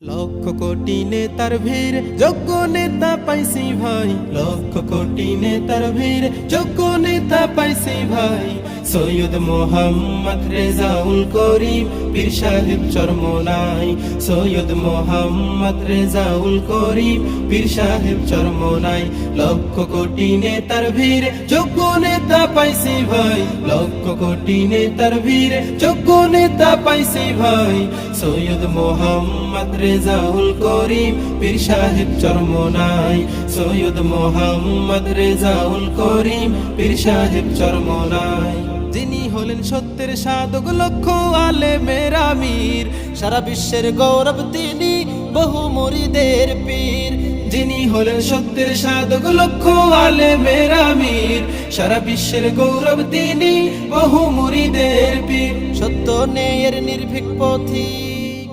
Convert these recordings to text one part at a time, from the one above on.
লক্ষ কোটি নেতার ভিড় যোগ্য নেতা পাইছি ভাই, লক্ষ কোটি নেতার ভিড় যোগ্য নেতা পাইছি ভাই। সৈয়দ মোহাম্মদ রেজাউল করিম পীর সাহেব চরমোনাই, সৈয়দ মোহাম্মদ রেজাউল করিম পীর সাহেব চরমোনাই। লক্ষ কোটি নেতার ভিড় যোগ্য নেতা পাইছি ভাই, লক্ষ কোটি নেতার ভিড় যোগ্য নেতা পাইছি ভাই। সৈয়দ মোহাম্মদ রেজাউল করিম পীর সাহেব চরমোনাই, সৈয়দ মোহাম্মদ রেজাউল করিম পীর সাহেব চরমোনাই। যিনি হলেন সত্যের সাধক লক্ষ আলেমের আমির, সারা বিশ্বের গৌরব তিনি বহু মুরিদের পীর। যিনি হলেন সত্যের সাধক লক্ষ আলেমের আমির, সারা বিশ্বের গৌরব তিনি বহু মুরিদের পীর। সত্য ন্যায়ের নির্ভীক পথিক,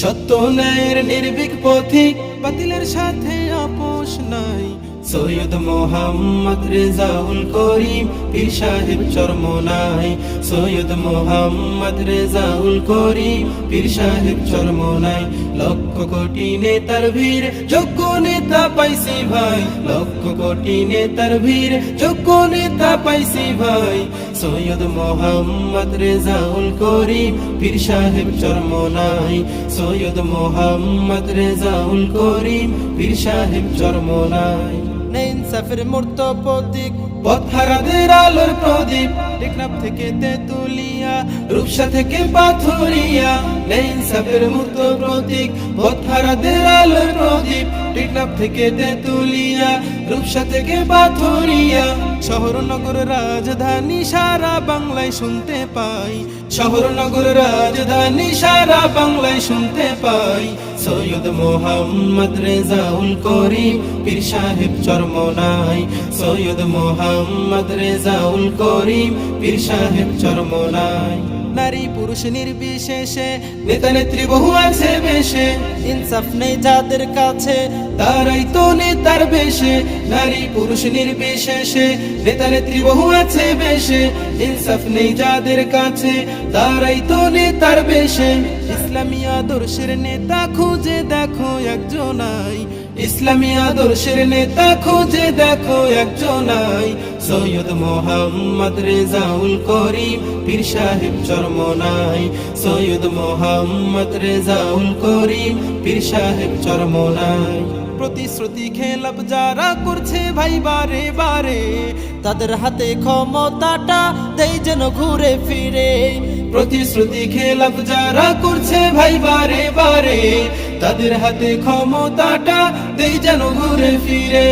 সত্য ন্যায়ের নির্ভীক পথিক, বাতিলের সাথে আপোষ নাই। সৈয়দ মোহাম্মদ রেজাউল করিম পীর সাহেব চরমোনাই, সৈয়দ মোহাম্মদ রেজাউল করিম পীর সাহেব চরমোনাই। লক্ষ কোটি নেতার ভিড় যোগ্য নেতা পাইছি ভাই, লক্ষ কোটি নেতার ভিড় যোগ্য নেতা পাইছি ভাই। সৈয়দ মোহাম্মদ রেজাউল করিম পীর সাহেব চরমোনাই, সৈয়দ মোহাম্মদ রেজাউল করিম পীর সাহেব চরমোনাই। ইনসাফের মূর্ত প্রতীক, পথহারাদের আলোর প্রদীপ, টেকনাফ থেকে তেতুলিয়া, রূপসা থেকে পাথুরিয়া। ইনসাফের মূর্ত প্রতীক, পথহারাদের আলোর প্রদীপ, টেকনাফ থেকে তেতুলিয়া, রূপসা থেকে পাথুরিয়া। শহর নগর রাজধানী সারা বাংলায় শুনতে পাই, শহর নগর রাজধানী সারা বাংলায় শুনতে পাই। সৈয়দ মোহাম্মদ রেজাউল করিম পীর সাহেব চরমোনাই, সৈয়দ মোহাম্মদ রেজাউল করিম পীর সাহেব চরমোনাই। নারী পুরুষ নির্বিশেষে নেতা নেত্রী বহু আছে বেশে, ইনসাফ নেই যাদের কাছে তারাই তো নেতার বেশে। নারী পুরুষ নির্বিশেষে নেতা নেত্রী বহু আছে বেশে, ইনসাফ নেই যাদের কাছে তারাই তো নেতার বেশে। ইসলামী আদর্শের নেতা খুঁজে দেখো একজনাই, ইসলামী আদর্শের নেতা খুঁজে দেখো একজনাই। সৈয়দ মোহাম্মদ রেজাউল করিম পীর সাহেব চরমোনাই, সৈয়দ মোহাম্মদ রেজাউল করিম পীর সাহেব চরমোনাই। প্রতিশ্রুতি খেলাপ যারা করছে ভাই বারে বারে, তাদের হাতে ক্ষমতাটা দেই যেন ঘুরে ফিরে। প্রতিশ্রুতি খেলাপ যারা করছে ভাই বারে বারে, তাদের হাতে ক্ষমতাটা দেই যেন ঘুরে ফিরে।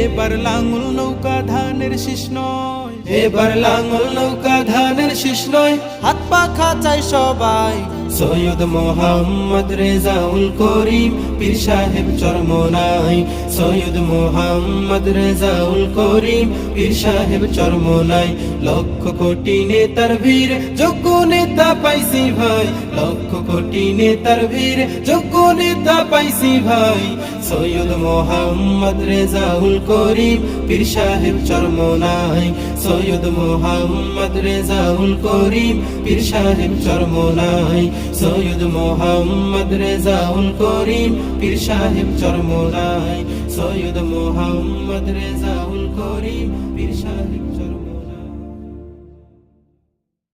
এবার লাঙল নৌকা ধানের শীষ নয়, এবার লাঙল নৌকা ধানের শীষ নয়, হাত পাখা চাই সবাই। সৈয়দ মোহাম্মদ রেজাউল করিম পীর সাহেব চরমোনাই, সৈয়দ মোহাম্মদ রেজাউল করিম পীর সাহেব চরমোনাই। লক্ষ কোটি নেতার ভিড় যোগ্য নেতা পাইছি ভাই, লক্ষ কোটি নেতার ভিড় যোগ্য নেতা পাইছি ভাই। সৈয়দ মোহাম্মদ রেজাউল করিম পীর সাহেব চরমোনাই, সৈয়দ মোহাম্মদ রেজাউল করিম পীর সাহেব চরমোনাই, সৈয়দ মোহাম্মদ রেজাউল করিম পীর সাহেব চরমোনাই, সৈয়দ মোহাম্মদ রেজাউল করিম পীর সাহেব।